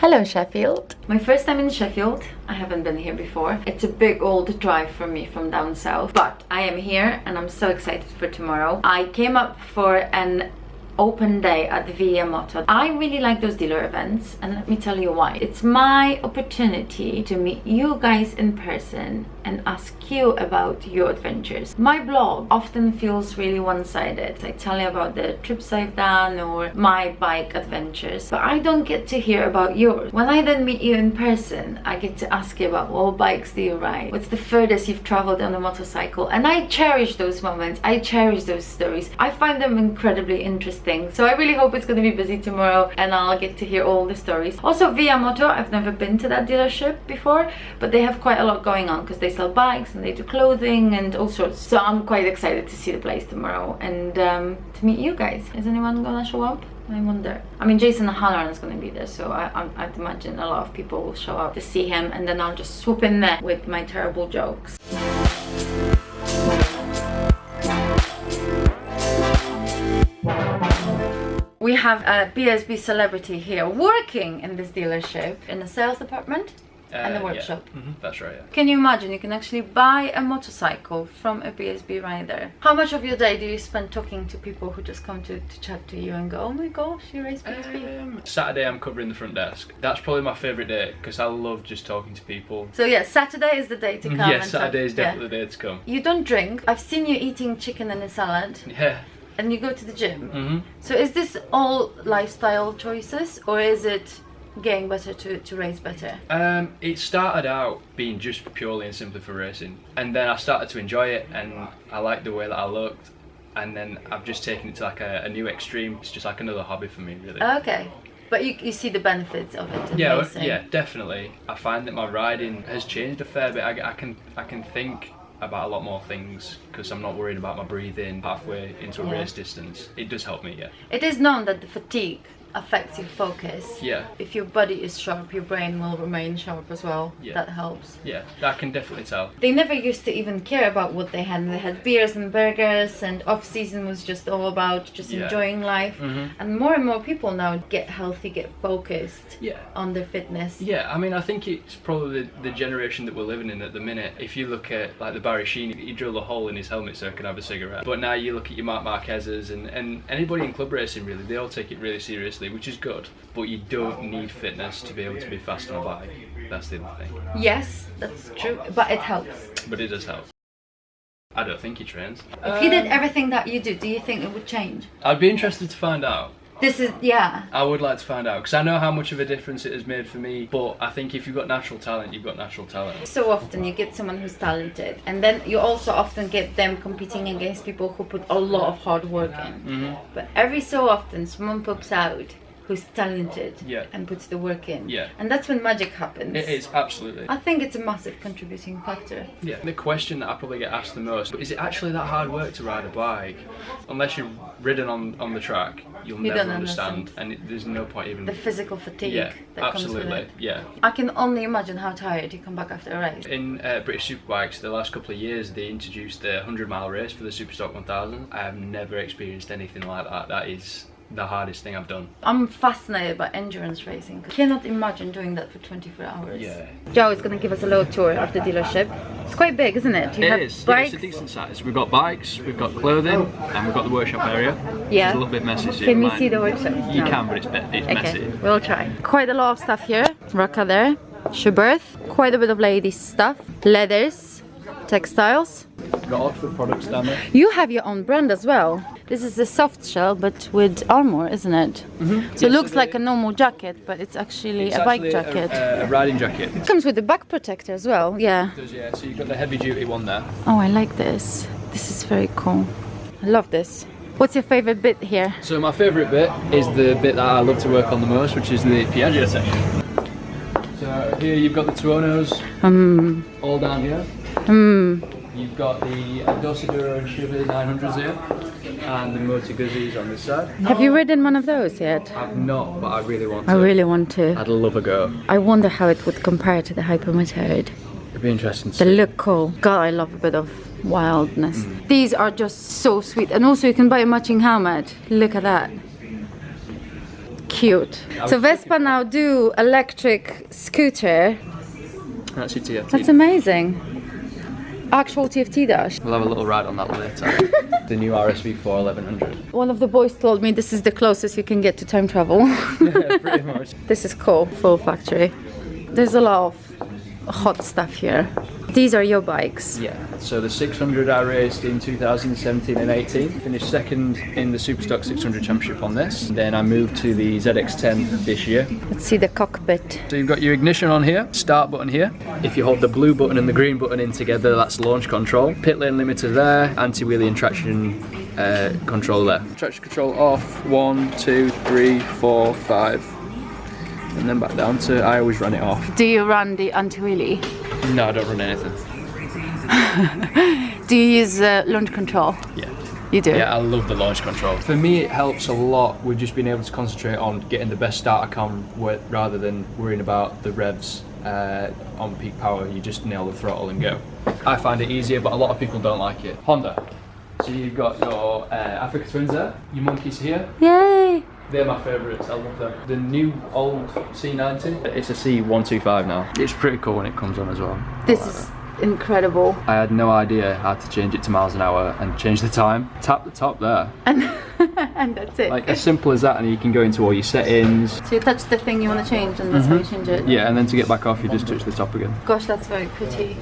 Hello Sheffield. My first time in Sheffield. I haven't been here before. It's a big old drive for me from down south, but I am here and I'm so excited for tomorrow. I came up for an open day at the Moto. I really like those dealer events, and let me tell you why. It's my opportunity to meet you guys in person and ask you about your adventures. My blog often feels really one-sided. I tell you about the trips I've done or my bike adventures, but I don't get to hear about yours. When I then meet you in person, I get to ask you about what bikes do you ride? What's the furthest you've traveled on a motorcycle? And I cherish those moments. I cherish those stories. I find them incredibly interesting. So I really hope it's going to be busy tomorrow and I'll get to hear all the stories. Also Moto, I've never been to that dealership before, but they have quite a lot going on because they sell bikes and they do clothing and all sorts. So I'm quite excited to see the place tomorrow and to meet you guys. Is anyone gonna show up? I wonder. I mean, Jason Halloran is going to be there, so I'd imagine a lot of people will show up to see him, and then I'll just swoop in there with my terrible jokes. We have a BSB celebrity here working in this dealership in the sales department and the workshop. Yeah. That's right, yeah. Can you imagine you can actually buy a motorcycle from a BSB rider? How much of your day do you spend talking to people who just come to chat to you and go, oh my gosh, you race BSB? Saturday I'm covering the front desk. That's probably my favourite day because I love just talking to people. So yeah, Saturday is the day to come. Yes, Saturday is definitely the day to come. You don't drink. I've seen you eating chicken and a salad. Yeah. And you go to the gym. So is this all lifestyle choices, or is it getting better to race better? It started out being just purely and simply for racing, and then I started to enjoy it and I liked the way that I looked, and then I've just taken it to like a new extreme. It's just like another hobby for me, really. Okay. But you see the benefits of it in racing. Yeah, definitely. I find that my riding has changed a fair bit. I can think about a lot more things because I'm not worried about my breathing halfway into a race distance. It does help me, yeah. It is known that the fatigue affects your focus. Yeah. If your body is sharp, your brain will remain sharp as well. Yeah. That helps. Yeah, I can definitely tell. They never used to even care about what they had. They had beers and burgers, and off-season was just all about just enjoying life. And more people now get healthy, get focused on their fitness. Yeah, I mean, I think it's probably the generation that we're living in at the minute. If you look at like the Barry Sheen, he drilled a hole in his helmet so he could have a cigarette. But now you look at your Marc Marquez's and anybody in club racing, really, they all take it really seriously, which is good, but you don't need fitness to be able to be fast on a bike. That's the other thing. Yes, that's true, but it helps. But it does help. I don't think he trains. If he did everything that you do you think it would change? I'd be interested to find out. This is, I would like to find out, because I know how much of a difference it has made for me, but I think if you've got natural talent, you've got natural talent. So often you get someone who's talented, and then you also often get them competing against people who put a lot of hard work in. But every so often someone pops out who's talented and puts the work in. And that's when magic happens. It is, absolutely. I think it's a massive contributing factor. Yeah, the question that I probably get asked the most, but is it actually that hard work to ride a bike? Unless you've ridden on the track, you'll never understand. And there's no point even... The physical fatigue that comes with it. Yeah. I can only imagine how tired you come back after a race. In British Superbikes, the last couple of years, they introduced the 100-mile race for the Superstock 1000. I have never experienced anything like that. That is the hardest thing I've done. I'm fascinated by endurance racing. I cannot imagine doing that for 24 hours. Yeah. Joe is going to give us a little tour of the dealership. It's quite big, isn't it? It is. Yeah, it's a decent size. We've got bikes, we've got clothing, and we've got the workshop area. Yeah. It's a little bit messy. So can you see the workshop? You can, but it's messy. Okay, we'll try. Quite a lot of stuff here. Rocca there. Schuberth. Quite a bit of ladies stuff. Leathers. Textiles. We've got Oxford products down there. You have your own brand as well. This is a soft shell, but with armor, isn't it? So it looks like a normal jacket, but it's actually a bike jacket. A riding jacket. It comes with a back protector as well, yeah. It does, yeah. So you've got the heavy duty one there. Oh, I like this. This is very cool. I love this. What's your favorite bit here? So my favorite bit is the bit that I love to work on the most, which is the Piaggio section. So here you've got the Tuonos, all down here. You've got the Dosaduro and Shiva 900s here, and the Moto Guzzi's on this side. Have you ridden one of those yet? I've not, but I really want to. I really want to. I'd love a go. I wonder how it would compare to the Hypermotard. It'd be interesting to They see. look cool. God, I love a bit of wildness. These are just so sweet, and also you can buy a matching helmet. Look at that. Cute. So Vespa now do electric scooter. That's your TFT. That's amazing. Actual TFT dash. We'll have a little ride on that later. The new RSV4 1100. One of the boys told me this is the closest you can get to time travel. Yeah, pretty much. This is cool. Full factory. There's a lot of hot stuff here. These are your bikes. Yeah, so the 600 I raced in 2017 and 18. Finished second in the Superstock 600 Championship on this. Then I moved to the ZX10 this year. Let's see the cockpit. So you've got your ignition on here, start button here. If you hold the blue button and the green button in together, that's launch control. Pit lane limiter there, anti-wheelie and traction control there. Traction control off, 1, 2, 3, 4, 5. And then back down to, I always run it off. Do you run the anti-wheelie? No, I don't run anything. Do you use launch control? Yeah. You do? Yeah, I love the launch control. For me, it helps a lot with just being able to concentrate on getting the best start I can rather than worrying about the revs on peak power. You just nail the throttle and go. I find it easier, but a lot of people don't like it. Honda. So you've got your Africa Twins there, your monkeys here. Yay! They're my favourites, I love them. The new old C90, it's a C125 now. It's pretty cool when it comes on as well. This is incredible. I had no idea how to change it to miles an hour and change the time. Tap the top there. And that's it. Like as simple as that, and you can go into all your settings. So you touch the thing you want to change and that's how you change it? Yeah, and then to get back off you just touch the top again. Gosh, that's very pretty.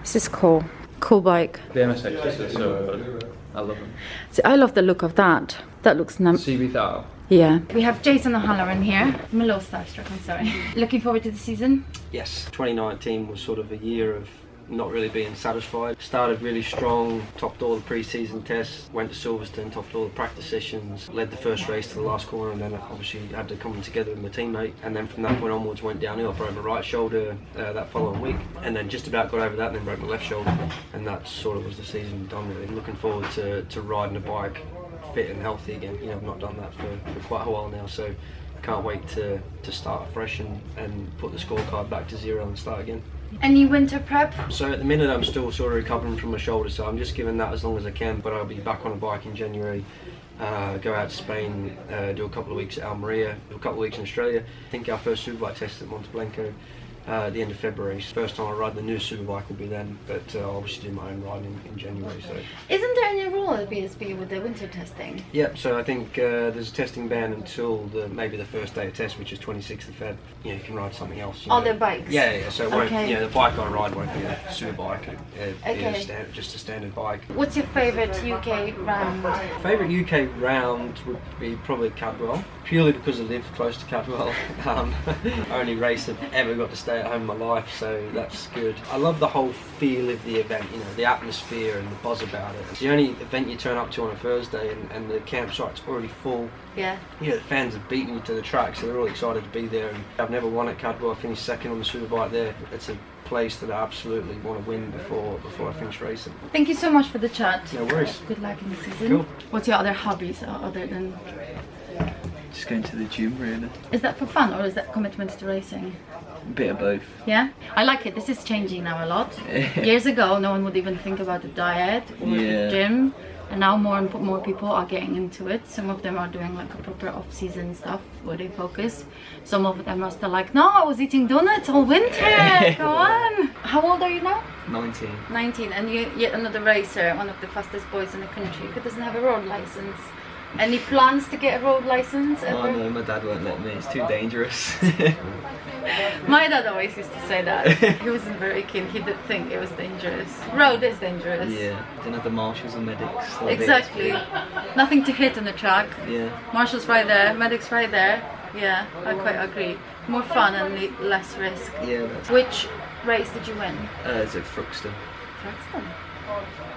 This is cool. Cool bike. The MSX is so good. I love them. See, I love the look of that. That looks CB1000. Yeah. We have Jason O'Halloran here. I'm a little starstruck, I'm sorry. Looking forward to the season? Yes, 2019 was sort of a year of not really being satisfied. Started really strong, topped all the pre-season tests, went to Silverstone, topped all the practice sessions, led the first race to the last corner, and then obviously had to come together with my teammate. And then from that point onwards went downhill. I broke my right shoulder that following week, and then just about got over that, and then broke my left shoulder, and that sort of was the season done really. Looking forward to riding a bike fit and healthy again. You know, I've not done that for quite a while now, so can't wait to start afresh and put the scorecard back to zero and start again. Any winter prep? So at the minute I'm still sort of recovering from my shoulder, so I'm just giving that as long as I can, but I'll be back on a bike in January. Go out to Spain, do a couple of weeks at Almeria, do a couple of weeks in Australia. I think our first superbike test at Monte Blanco at the end of February. First time I ride the new superbike will be then, but I'll obviously do my own riding in January. So. Isn't there any rule at BSB with the winter testing? Yeah, so I think there's a testing ban until maybe the first day of test, which is 26th of Feb. You know, you can ride something else. All their bikes? Yeah, so it won't, Okay. the bike I ride won't be a superbike, Okay. just a standard bike. What's your favourite UK round? Favourite UK round would be probably Cadwell, purely because I live close to Cadwell. Only race I've ever got to stay at home in my life, so that's good. I love the whole feel of the event, you know, the atmosphere and the buzz about it. It's the only event you turn up to on a Thursday and the campsite's already full. Yeah. You know, the fans have beaten you to the track, so they're all excited to be there. And I've never won at Cadwell. I finished second on the superbike there. It's a place that I absolutely want to win before I finish racing. Thank you so much for the chat. No worries. Good luck in the season. Cool. What's your other hobbies other than... Just going to the gym really. Is that for fun or is that commitment to racing? A bit of both. Yeah? I like it. This is changing now a lot. Years ago no one would even think about the diet or the gym, and now more and more people are getting into it. Some of them are doing like a proper off-season stuff where they focus. Some of them are still like, no, I was eating donuts all winter. Go on. How old are you now? 19. 19. And you're yet another racer, one of the fastest boys in the country who doesn't have a road license. Any plans to get a road license ever? Oh no, my dad won't let me, it's too dangerous. My dad always used to say that. He wasn't very keen, he did think it was dangerous. Road is dangerous. Yeah, don't have the marshals and medics. Exactly. Nothing to hit on the track. Yeah. Marshals right there, medics right there. Yeah, I quite agree. More fun and less risk. Yeah, that's Which race did you win? Is it Thruxton? Thruxton.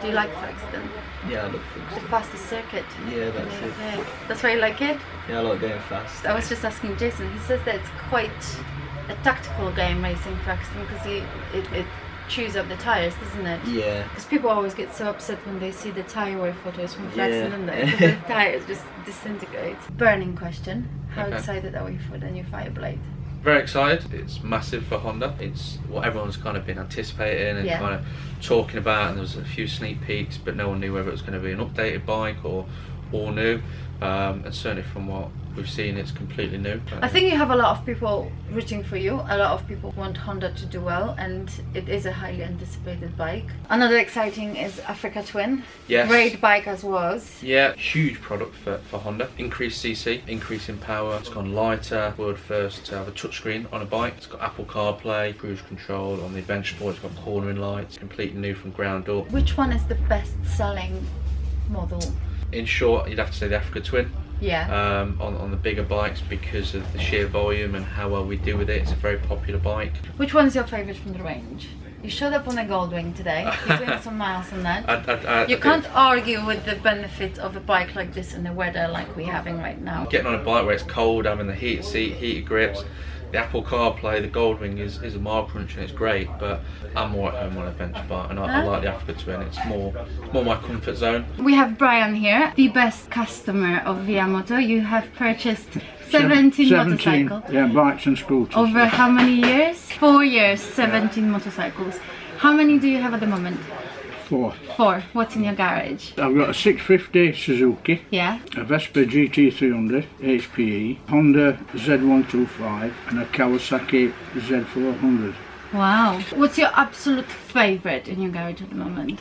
Do you like Thruxton? Yeah, I love The Thruxton. fastest circuit. Yeah, that's it. Okay. That's why you like it? Yeah, I like going fast. I was just asking Jason, he says that it's quite a tactical game racing Thruxton because it chews up the tires, doesn't it? Yeah. Because people always get so upset when they see the tire wear photos from Thruxton, Yeah. don't they? Because the tires just disintegrate. Burning question. How Okay. excited are we for the new Fireblade? Very excited. It's massive for Honda. It's what everyone's kind of been anticipating and Yeah. kind of talking about, and there was a few sneak peeks, but no one knew whether it was going to be an updated bike or all new. And certainly from what we've seen it's completely new. I think you have a lot of people rooting for you. A lot of people want Honda to do well, and it is a highly anticipated bike. Another exciting is Africa Twin. Yes. Great bike as was. Yeah, huge product for Honda. Increased CC, increase in power. It's gone lighter. World first to have a touchscreen on a bike. It's got Apple CarPlay, cruise control. On the Adventure Sport, it's got cornering lights. Completely new from ground up. Which one is the best selling model? In short, you'd have to say the Africa Twin. Yeah. On the bigger bikes, because of the sheer volume and how well we do with it. It's a very popular bike. Which one's your favorite from the range? You showed up on a Goldwing today. You're doing some miles on that. You can't argue with the benefits of a bike like this in the weather like we're having right now. Getting on a bike where it's cold, having the heated seat, heated grips. The Apple CarPlay, the Goldwing is a mile crunch and it's great, but I'm more at home on an adventure bike, and I like the Africa Twin. It's more my comfort zone. We have Brian here, the best customer of Via Moto. You have purchased 17 motorcycles. Yeah, bikes and scooters. Over how many years? 4 years, 17 motorcycles. How many do you have at the moment? 4. 4. What's in your garage? I've got a 650 Suzuki, Yeah. a Vespa GT300 HPE, Honda Z125 and a Kawasaki Z400. Wow. What's your absolute favorite in your garage at the moment?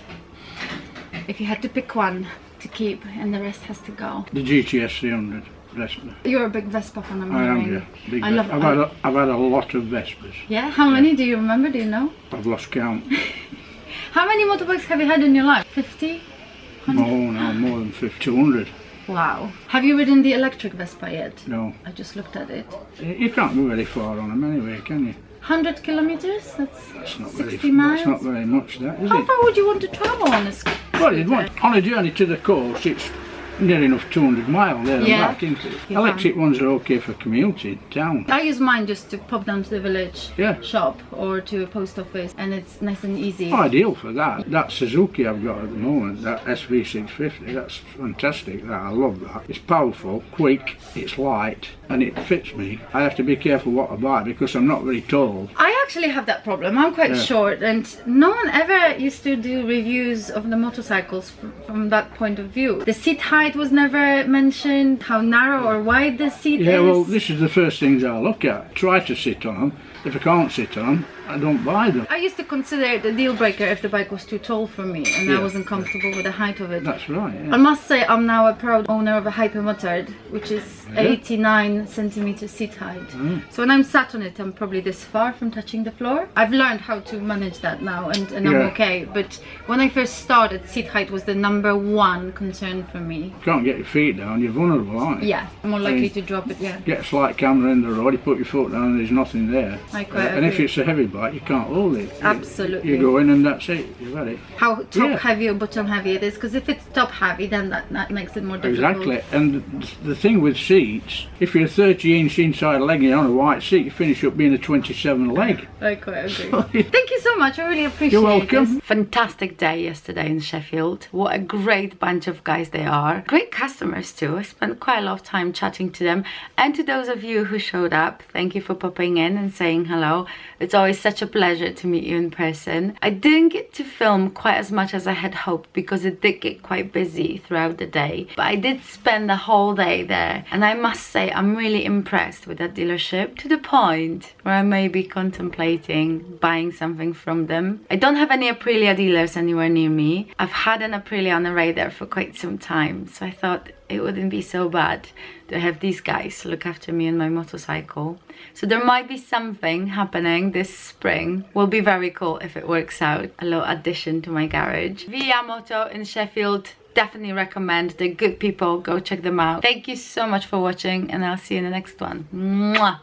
If you had to pick one to keep and the rest has to go. The GTS 300 Vespa. You're a big Vespa fan, I'm I am, hearing. yeah. Big I love Vespa. I've had a lot of Vespas. Yeah? How many do you remember? Do you know? I've lost count. How many motorbikes have you had in your life? 50? No, more than 200. Wow. Have you ridden the electric Vespa yet? No. I just looked at it. You can't go very far on them anyway, can you? 100 kilometers? That's not 60 miles? That's not very much, that, is How it? far would you want to travel on a scooter? Well, you'd want, on a journey to the coast, it's near enough 200 miles there and Yeah. back, isn't it? You Electric ones are okay for commuting town. I use mine just to pop down to the village Yeah. shop or to a post office, and it's nice and easy. Ideal for that. That Suzuki I've got at the moment, that SV650, that's fantastic. That I love that. It's powerful, quick, it's light, and it fits me. I have to be careful what I buy because I'm not very tall. I actually have that problem. I'm quite Yeah. short, and no one ever used to do reviews of the motorcycles from that point of view. The seat height was never mentioned, how narrow or wide the seat is. Yeah, well, this is the first things I look at. Try to sit on them. If I can't sit on them, I don't buy them. I used to consider it a deal breaker if the bike was too tall for me and I Yeah. wasn't comfortable with the height of it. That's right, I yeah. must say I'm now a proud owner of a Hypermotard, which is Yeah. 89 centimeter seat height. So when I'm sat on it, I'm probably this far from touching the floor. I've learned how to manage that now, and I'm Yeah. okay. But when I first started, seat height was the number one concern for me. You can't get your feet down, you're vulnerable, aren't you? Yeah, I'm more likely to drop it, yeah. Get a slight camera in the road, you put your foot down and there's nothing there. I quite And if agree. it's a heavy bike, you can't hold it. Absolutely. You go in and that's it, you've had it. How top Yeah. heavy or bottom heavy it is, because if it's top heavy, then that makes it more difficult. Exactly, and the thing with seats, if you're a 30-inch inside leg and you're on a white seat, you finish up being a 27 leg. I quite agree. Thank you so much, I really appreciate You're welcome. this. Fantastic day yesterday in Sheffield. What a great bunch of guys they are. Great customers too. I spent quite a lot of time chatting to them. And to those of you who showed up, thank you for popping in and saying hello. It's always such a pleasure to meet you in person. I didn't get to film quite as much as I had hoped because it did get quite busy throughout the day. But I did spend the whole day there. And I must say I'm really impressed with that dealership, to the point where I may be contemplating buying something from them. I don't have any Aprilia dealers anywhere near me. I've had an Aprilia on the radar for quite some time, so I thought it wouldn't be so bad to have these guys look after me and my motorcycle. So there might be something happening this spring. Will be very cool if it works out. A little addition to my garage. Via Moto in Sheffield. Definitely recommend. They're good people. Go check them out. Thank you so much for watching, and I'll see you in the next one. Mwah!